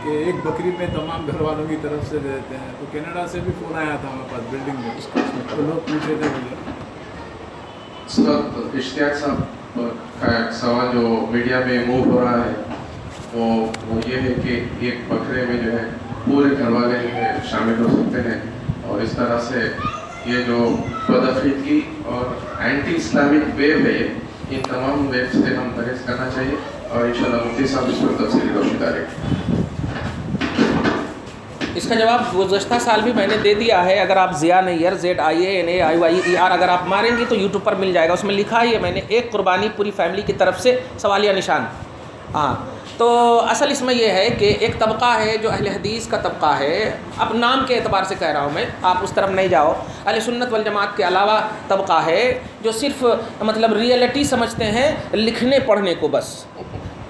کہ ایک بکری میں تمام گھر والوں کی طرف سے دے دیتے ہیں. تو کینیڈا سے بھی فون آیا تھا ہمارے پاس بلڈنگ میں, تو لوگ پوچھے تھے مجھے. سر اشتیاق صاحب کا ایک سوال جو میڈیا میں موو ہو رہا ہے وہ یہ ہے کہ ایک بکرے میں جو ہے پورے گھر والے جو ہے شامل ہو سکتے ہیں, اور اس طرح سے یہ جو بدعقیدگی اور اینٹی اسلامک ویو ہے ان تمام ویو سے ہم پرہیز کرنا چاہیے, اور انشاءاللہ مفتی صاحب اس پر تفصیلی روشنی ڈالیں گے. اس کا جواب گزشتہ سال بھی میں نے دے دیا ہے. اگر آپ ضیاء نیر ZIANAIYER اگر آپ ماریں گی تو یوٹیوب پر مل جائے گا, اس میں لکھا ہی ہے میں نے, ایک قربانی پوری فیملی کی طرف سے سوالیہ نشان. ہاں تو اصل اس میں یہ ہے کہ ایک طبقہ ہے جو اہل حدیث کا طبقہ ہے, اب نام کے اعتبار سے کہہ رہا ہوں میں, آپ اس طرف نہیں جاؤ. اہل سنت والجماعت کے علاوہ طبقہ ہے جو صرف مطلب ریئلٹی سمجھتے ہیں, لکھنے پڑھنے کو, بس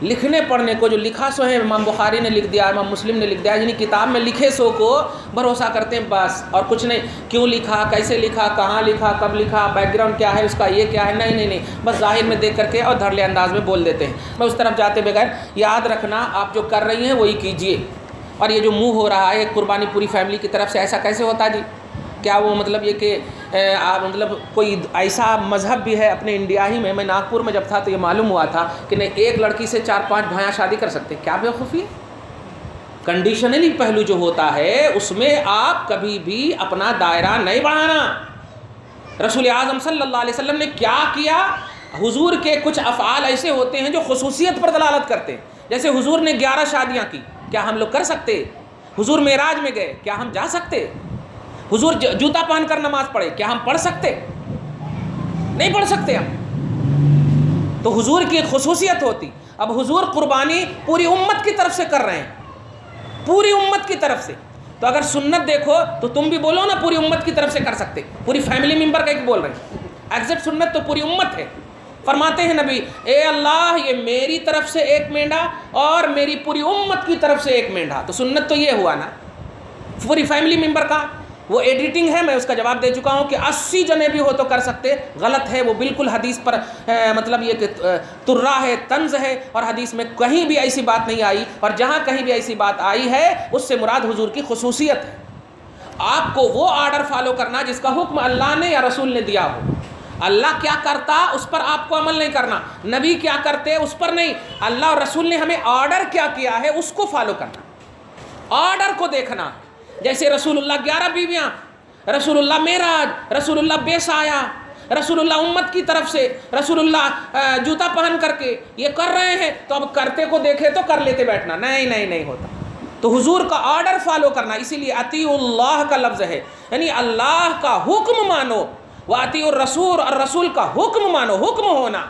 لکھنے پڑھنے کو, جو لکھا سو ہے امام بخاری نے لکھ دیا, امام مسلم نے لکھ دیا, یعنی کتاب میں لکھے سو کو بھروسہ کرتے ہیں بس, اور کچھ نہیں. کیوں لکھا, کیسے لکھا, کہاں لکھا, کب لکھا, بیک گراؤنڈ کیا ہے اس کا, یہ کیا ہے, نہیں, بس ظاہر میں دیکھ کر کے اور دھڑلے انداز میں بول دیتے ہیں. میں اس طرف جاتے بغیر یاد رکھنا آپ جو کر رہی ہیں وہی کیجئے. اور یہ جو منہ ہو رہا ہے قربانی پوری فیملی کی طرف سے, ایسا کیسے ہوتا جی؟ کیا وہ مطلب یہ کہ مطلب کوئی ایسا مذہب بھی ہے اپنے انڈیا ہی میں ناگپور میں جب تھا تو یہ معلوم ہوا تھا کہ نہیں ایک لڑکی سے 4-5 بھائیاں شادی کر سکتے. کیا بیوقوفی ہے؟ کنڈیشنلی پہلو جو ہوتا ہے اس میں آپ کبھی بھی اپنا دائرہ نہیں بڑھانا. رسول اعظم صلی اللہ علیہ وسلم نے کیا کیا؟ حضور کے کچھ افعال ایسے ہوتے ہیں جو خصوصیت پر دلالت کرتے ہیں. جیسے حضور نے 11 شادیاں کی, کیا ہم لوگ کر سکتے؟ حضور معراج میں گئے, کیا ہم جا سکتے؟ حضور جوتا پہن کر نماز پڑھے, کیا ہم پڑھ سکتے؟ نہیں پڑھ سکتے ہم. تو حضور کی ایک خصوصیت ہوتی. اب حضور قربانی پوری امت کی طرف سے کر رہے ہیں, پوری امت کی طرف سے. تو اگر سنت دیکھو تو تم بھی بولو نا پوری امت کی طرف سے کر سکتے, پوری فیملی ممبر کا ایک بول رہے ہیں. ایگزیکٹ سنت تو پوری امت ہے. فرماتے ہیں نبی, اے اللہ یہ میری طرف سے ایک مینڈا اور میری پوری امت کی طرف سے ایک مینڈا. تو سنت تو یہ ہوا نا پوری فیملی ممبر کا. وہ ایڈیٹنگ ہے, میں اس کا جواب دے چکا ہوں کہ 80 جنے بھی ہو تو کر سکتے, غلط ہے وہ بالکل. حدیث پر مطلب یہ کہ ترا ہے, طنز ہے, اور حدیث میں کہیں بھی ایسی بات نہیں آئی, اور جہاں کہیں بھی ایسی بات آئی ہے اس سے مراد حضور کی خصوصیت ہے. آپ کو وہ آرڈر فالو کرنا جس کا حکم اللہ نے یا رسول نے دیا ہو. اللہ کیا کرتا اس پر آپ کو عمل نہیں کرنا, نبی کیا کرتے اس پر نہیں. اللہ اور رسول نے ہمیں آرڈر کیا کیا ہے اس کو فالو کرنا, آرڈر کو دیکھنا. جیسے رسول اللہ 11 بیویاں, رسول اللہ معراج, رسول اللہ بے سایہ, رسول اللہ امت کی طرف سے, رسول اللہ جوتا پہن کر کے یہ کر رہے ہیں, تو اب کرتے کو دیکھے تو کر لیتے بیٹھنا, نہیں ہوتا. تو حضور کا آرڈر فالو کرنا. اسی لیے اطیعوا اللہ کا لفظ ہے, یعنی اللہ کا حکم مانو, واطیعوا الرسول, اور رسول کا حکم مانو. حکم ہونا,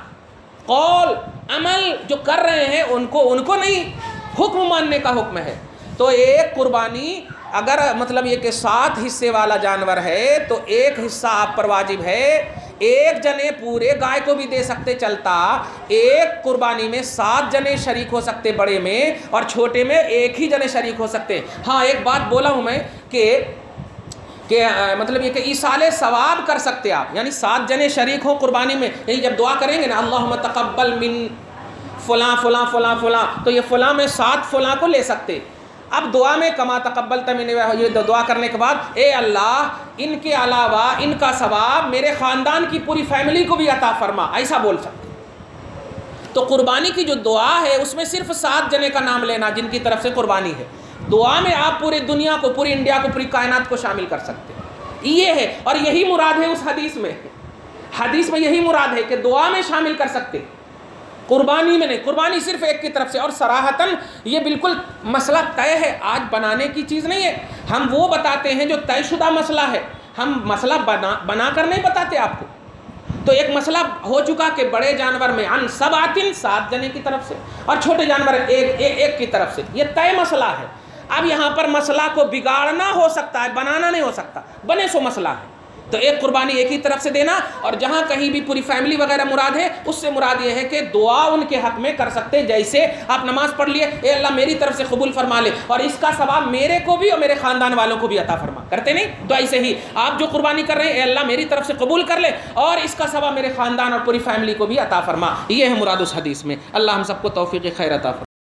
قول عمل جو کر رہے ہیں ان کو نہیں, حکم ماننے کا حکم ہے. تو ایک قربانی اگر مطلب یہ کہ 7 حصے والا جانور ہے تو ایک حصہ آپ پر واجب ہے. ایک جنے پورے گائے کو بھی دے سکتے چلتا, ایک قربانی میں 7 جنے شریک ہو سکتے, بڑے میں, اور چھوٹے میں ایک ہی جنے شریک ہو سکتے. ہاں ایک بات بولا ہوں میں کہ مطلب یہ کہ ایصال ثواب کر سکتے آپ, یعنی 7 جنے شریک ہوں قربانی میں. یہی جب دعا کریں گے نا اللہم تقبل من فلاں فلاں فلاں فلاں, تو یہ فلاں میں 7 فلاں کو لے سکتے. اب دعا میں کما تقبلت من, یہ دعا کرنے کے بعد اے اللہ ان کے علاوہ ان کا ثواب میرے خاندان کی پوری فیملی کو بھی عطا فرما, ایسا بول سکتے. تو قربانی کی جو دعا ہے اس میں صرف 7 جنے کا نام لینا جن کی طرف سے قربانی ہے. دعا میں آپ پوری دنیا کو, پوری انڈیا کو, پوری کائنات کو شامل کر سکتے. یہ ہے, اور یہی مراد ہے اس حدیث میں. حدیث میں یہی مراد ہے کہ دعا میں شامل کر سکتے, قربانی میں نہیں. قربانی صرف ایک کی طرف سے, اور صراحتاً یہ بالکل مسئلہ طے ہے, آج بنانے کی چیز نہیں ہے. ہم وہ بتاتے ہیں جو طے شدہ مسئلہ ہے, ہم مسئلہ بنا کر نہیں بتاتے آپ کو. تو ایک مسئلہ ہو چکا کہ بڑے جانور میں عن سبعۃ 7 جنے کی طرف سے, اور چھوٹے جانور ایک کی طرف سے, یہ طے مسئلہ ہے. اب یہاں پر مسئلہ کو بگاڑنا ہو سکتا ہے, بنانا نہیں ہو سکتا, بنے سو مسئلہ ہے. تو ایک قربانی ایک ہی طرف سے دینا, اور جہاں کہیں بھی پوری فیملی وغیرہ مراد ہے اس سے مراد یہ ہے کہ دعا ان کے حق میں کر سکتے. جیسے آپ نماز پڑھ لیے, اے اللہ میری طرف سے قبول فرما لے, اور اس کا ثواب میرے کو بھی اور میرے خاندان والوں کو بھی عطا فرما. کرتے نہیں؟ تو ایسے ہی آپ جو قربانی کر رہے ہیں, اے اللہ میری طرف سے قبول کر لے اور اس کا ثواب میرے خاندان اور پوری فیملی کو بھی عطا فرما. یہ ہے مراد اس حدیث میں. اللہ ہم سب کو توفیق خیر عطا فرما.